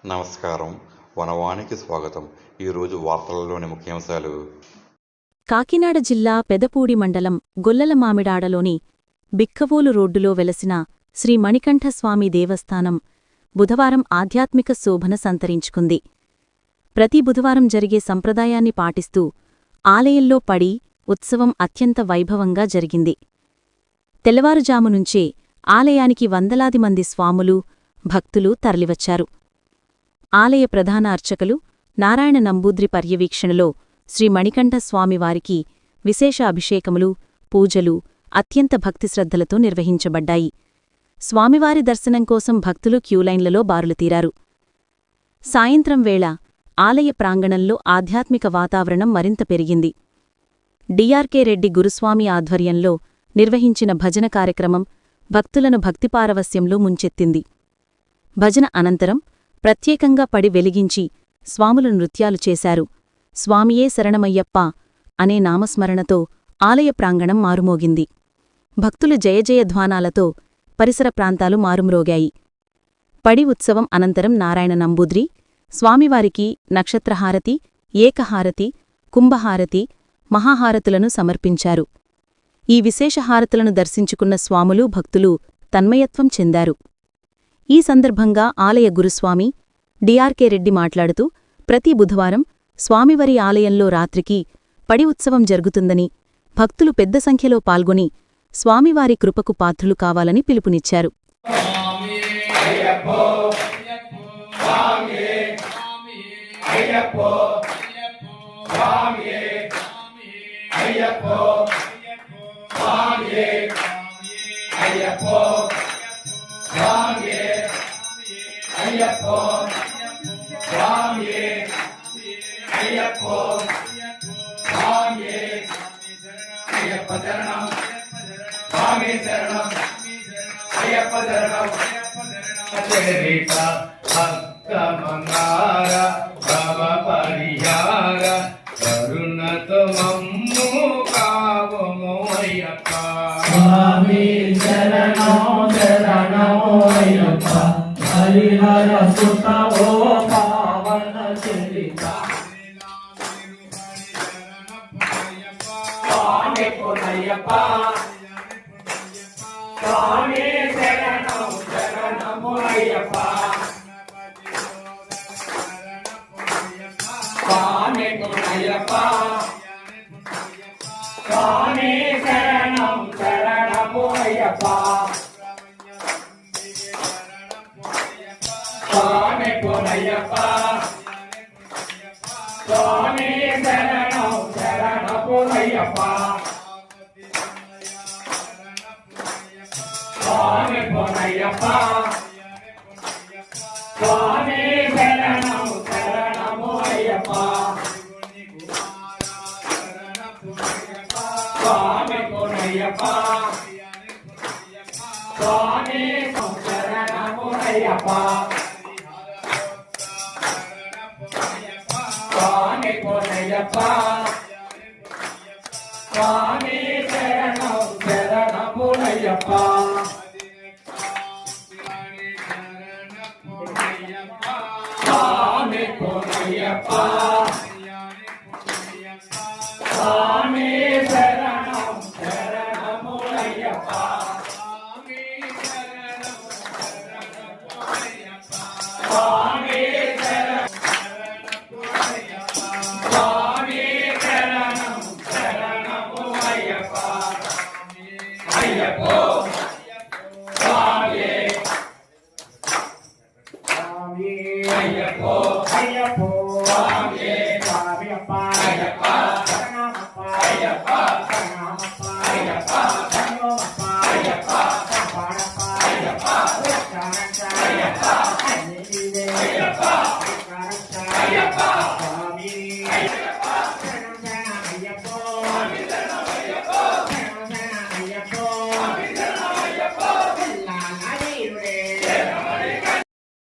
నమస్కారం. వనవానికి స్వాగతం. ఈరోజు వార్తలలోని ముఖ్యాంశాలు. కాకినాడ జిల్లా పెదపూడి మండలం గొల్లలమామిడాడలోని బిక్కవోలు రోడ్డులో వెలసిన శ్రీ మణికంఠస్వామి దేవస్థానం బుధవారం ఆధ్యాత్మిక శోభన సంతరించుకుంది. ప్రతి బుధవారం జరిగే సంప్రదాయాన్ని పాటిస్తూ ఆలయంలో పడి ఉత్సవం అత్యంత వైభవంగా జరిగింది. తెల్లవారుజామునుంచే ఆలయానికి వందలాది మంది స్వాములు, భక్తులు తరలివచ్చారు. ఆలయ ప్రధాన అర్చకులు నారాయణ నంబూద్రి పర్యవీక్షణలో శ్రీ మణికంఠస్వామివారికి విశేష అభిషేకములు, పూజలు అత్యంత భక్తిశ్రద్ధలతో నిర్వహించబడ్డాయి. స్వామివారి దర్శనం కోసం భక్తులు క్యూలైన్లలో బారులుతీరారు. సాయంత్రం వేళ ఆలయ ప్రాంగణంలో ఆధ్యాత్మిక వాతావరణం మరింత పెరిగింది. డిఆర్కే రెడ్డి గురుస్వామి ఆధ్వర్యంలో నిర్వహించిన భజన కార్యక్రమం భక్తులను భక్తిపారవస్యంలో ముంచెత్తింది. భజన అనంతరం ప్రత్యేకంగా పడి వెలిగించి స్వాములు నృత్యాలు చేశారు. స్వామియే శరణమయ్యప్ప అనే నామస్మరణతో ఆలయ ప్రాంగణం మారుమోగింది. భక్తుల జయజయధ్వానాలతో పరిసర ప్రాంతాలు మారుమ్రోగాయి. పడి ఉత్సవం అనంతరం నారాయణ నంబూద్రి స్వామివారికి నక్షత్రహారతి, ఏకహారతి, కుంభహారతి, మహాహారతులను సమర్పించారు. ఈ విశేష హారతులను దర్శించుకున్న స్వాములు, భక్తులు తన్మయత్వం చెందారు. ఈ సందర్భంగా ఆలయ గురుస్వామి డిఆర్కే రెడ్డి మాట్లాడుతూ ప్రతి బుధవారం స్వామివారి ఆలయంలో రాత్రికి పడి ఉత్సవం జరుగుతుందని, భక్తులు పెద్ద సంఖ్యలో పాల్గొని స్వామివారి కృపకు పాత్రులు కావాలని పిలుపునిచ్చారు. కరుణతో మమ్ము కావము అయ్యప్ప. స్వామి శరణో శరణో అయ్యప్ప. హరిహర సుత ఓ పావన చరిత. స్వామి పునయ్యప్ప. స్వామి శరణో శరణము అయ్యప్ప. స్వామి పునయ్యప్ప. స్వామి శరణం శరణము అయ్యప్ప. స్వామి పునయ్యప్ప. స్వామి శరణం శరణము అయ్యప్ప. స్వామి పునయ్యప్ప. స్వామి శరణం శరణము అయ్యప్ప. స్వామి పునయ్యప్ప. స్వామి శరణము అయ్యప్ప. స్వామి పునయ్యప్ప. స్వామి శరణం శరణము అయ్యప్ప. స్వామి పునయ్యప్ప. స్వామి శరణం శరణము అయ్యప్ప. స్వామి స్వామి శరణం శరణము అయ్యప్ప. అయ్యప్పో స్వామి. స్వామి అయ్యప్పో అయ్యప్పో స్వామి. స్వామియప్ప అయ్యప్ప. శరణమప్ప అయ్యప్ప. శరణమప్ప అయ్యప్ప. శరణమప్ప అయ్యప్ప. శరణమప్ప అయ్యప్ప.